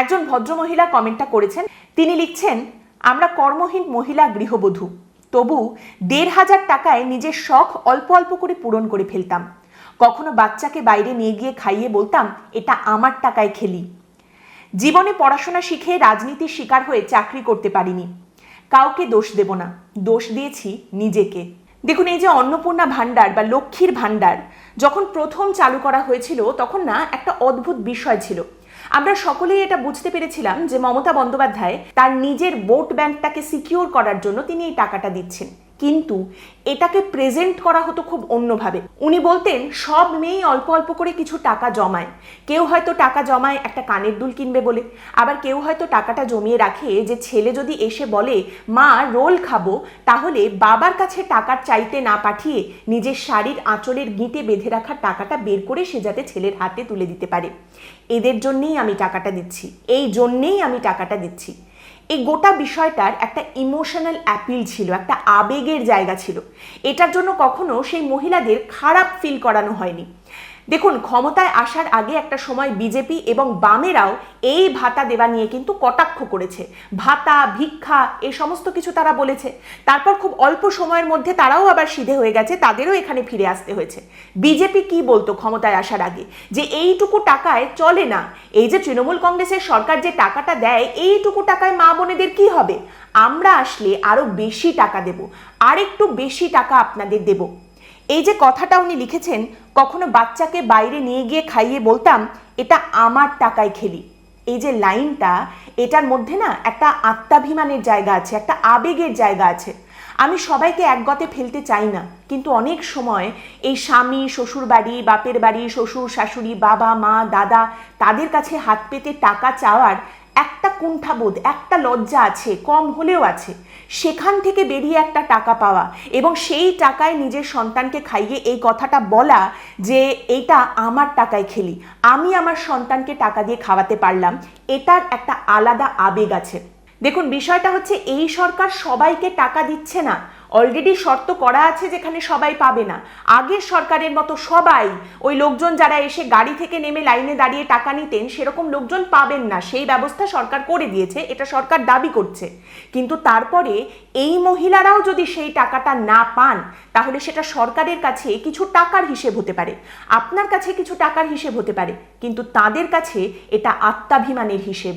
একজন ভদ্রমহিলা কমেন্টটা করেছেন। তিনি লিখছেন, আমরা কর্মহীন মহিলা গৃহবধূ, তবু ১৫০০ টাকায় নিজের শখ অল্প অল্প করে পূরণ করে ফেলতাম। কখনো বাচ্চাকে বাইরে নিয়ে গিয়ে খাইয়ে বলতাম, এটা আমার টাকায় খেলি। জীবনে পড়াশোনা শিখে রাজনীতির শিকার হয়ে চাকরি করতে পারিনি। কাউকে দোষ দেব না, দোষ দিয়েছি নিজেকে। দেখুন, এই যে অন্নপূর্ণা ভাণ্ডার বা লক্ষ্মীর ভাণ্ডার যখন প্রথম চালু করা হয়েছিল, তখন না একটা অদ্ভুত বিষয় ছিল। আমরা সকলেই এটা বুঝতে পেরেছিলাম যে মমতা বন্দ্যোপাধ্যায় তার নিজের ভোট ব্যাংকটাকে সিকিউর করার জন্য তিনি এই টাকাটা দিচ্ছেন, কিন্তু এটাকে প্রেজেন্ট করা হতো খুব অন্যভাবে। উনি বলতেন সব মেয়েই অল্প অল্প করে কিছু টাকা জমায়। কেউ হয়তো টাকা জমায় একটা কানের দুল কিনবে বলে, আবার কেউ হয়তো টাকাটা জমিয়ে রাখে যে ছেলে যদি এসে বলে মা রোল খাবো, তাহলে বাবার কাছে টাকার চাইতে না পাঠিয়ে নিজের শাড়ির আঁচলের গিঁটে বেঁধে রাখার টাকাটা বের করে সে যাতে ছেলের হাতে তুলে দিতে পারে। এদের জন্যেই আমি টাকাটা দিচ্ছি, এই জন্যেই আমি টাকাটা দিচ্ছি। এই গোটা বিষয়টার একটা ইমোশনাল অ্যাপিল ছিল, একটা আবেগের জায়গা ছিল। এটার জন্য কখনো সেই মহিলাদের খারাপ ফিল করানো হয়নি। দেখুন, ক্ষমতায় আসার আগে একটা সময় বিজেপি এবং বামেরাও এই ভাতা দেওয়া নিয়ে কিন্তু কটাক্ষ করেছে। ভাতা, ভিক্ষা, এই সমস্ত কিছু তারা বলেছে। তারপর খুব অল্প সময়ের মধ্যে তারাও আবার সিধে হয়ে গেছে, তাদেরও এখানে ফিরে আসতে হয়েছে। বিজেপি কি বলতো ক্ষমতায় আসার আগে? যে এইটুকু টাকায় চলে না, এই যে তৃণমূল কংগ্রেসের সরকার যে টাকাটা দেয়, এইটুকু টাকায় মা বোনেদের কি হবে? আমরা আসলে আরো বেশি টাকা দেব, আর একটু বেশি টাকা আপনাদের দেব। এই যে কথাটা উনি লিখেছেন, কখনো বাচ্চাকে বাইরে নিয়ে গিয়ে খাইয়ে বলতাম, এটা আমার টাকায় খেলি। এই যে লাইনটা, এটার মধ্যে না একটা আত্মাভিমানের জায়গা আছে, একটা আবেগের জায়গা আছে। আমি সবাইকে এক গতে ফেলতে চাই না, কিন্তু অনেক সময় এই স্বামী, শ্বশুর বাড়ি, বাপের বাড়ি, শ্বশুর শাশুড়ি, বাবা মা দাদা, তাদের কাছে হাত পেতে টাকা চাওয়ার একটা কুণ্ঠাবোধ, একটা লজ্জা আছে, কম হলেও আছে। সেখান থেকে বেরিয়ে একটা টাকা পাওয়া এবং সেই টাকায় নিজের সন্তানকে খাইয়ে এই কথাটা বলা যে এইটা আমার টাকায় খেলি, আমি আমার সন্তানকে টাকা দিয়ে খাওয়াতে পারলাম, এটার একটা আলাদা আবেগ আছে। দেখুন, বিষয়টা হচ্ছে এই সরকার সবাইকে টাকা দিচ্ছে না। অলরেডি শর্ত করা আছে যেখানে সবাই পাবে না। আগের সরকারের মতো সবাই, ওই লোকজন যারা এসে গাড়ি থেকে নেমে লাইনে দাঁড়িয়ে টাকা নিতেন, সেরকম লোকজন পাবেন না, সেই ব্যবস্থা সরকার করে দিয়েছে, এটা সরকার দাবি করছে। কিন্তু তারপরে এই মহিলারাও যদি সেই টাকাটা না পান, তাহলে সেটা সরকারের কাছে কিছু টাকার হিসেব হতে পারে, আপনার কাছে কিছু টাকার হিসেব হতে পারে, কিন্তু তাদের কাছে এটা আত্মাভিমানের হিসেব।